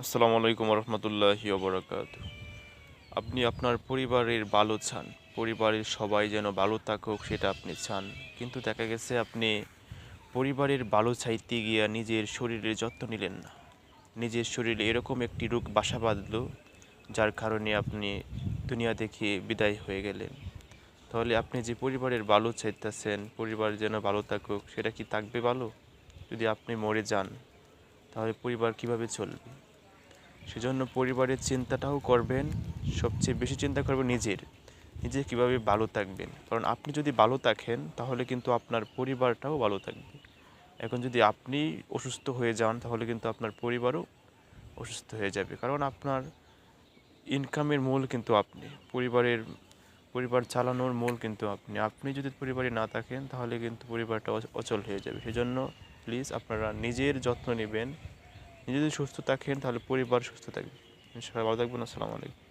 আসসালামু আলাইকুম রহমতুল্লাহি ওবরাকাতু। আপনি আপনার পরিবারের ভালো চান, পরিবারের সবাই যেন ভালো থাকুক সেটা আপনি চান, কিন্তু দেখা গেছে আপনি পরিবারের ভালো চাইতে গিয়া নিজের শরীরের যত্ন নিলেন না। নিজের শরীরে এরকম একটি রোগ বাসা বাঁধলো যার কারণে আপনি দুনিয়া থেকে বিদায় হয়ে গেলেন। তাহলে আপনি যে পরিবারের ভালো চাইতেছেন, পরিবার যেন ভালো থাকুক, সেটা কি থাকবে ভালো? যদি আপনি মরে যান তাহলে পরিবার কিভাবে চলবে? সেজন্য পরিবারের চিন্তাটাও করবেন, সবচেয়ে বেশি চিন্তা করবেন নিজে কীভাবে ভালো থাকবেন। কারণ আপনি যদি ভালো থাকেন তাহলে কিন্তু আপনার পরিবারটাও ভালো থাকবে। এখন যদি আপনি অসুস্থ হয়ে যান তাহলে কিন্তু আপনার পরিবারও অসুস্থ হয়ে যাবে। কারণ আপনার ইনকামের মূল কিন্তু আপনি, পরিবার চালানোর মূল কিন্তু আপনি যদি পরিবারে না থাকেন তাহলে কিন্তু পরিবারটা অচল হয়ে যাবে। সেজন্য প্লিজ আপনারা নিজের যত্ন নেবেন। নিজে যদি সুস্থ থাকেন তাহলে পরিবার সুস্থ থাকবে। ইনশাআল্লাহ ভালো থাকবেন। আসসালামু আলাইকুম।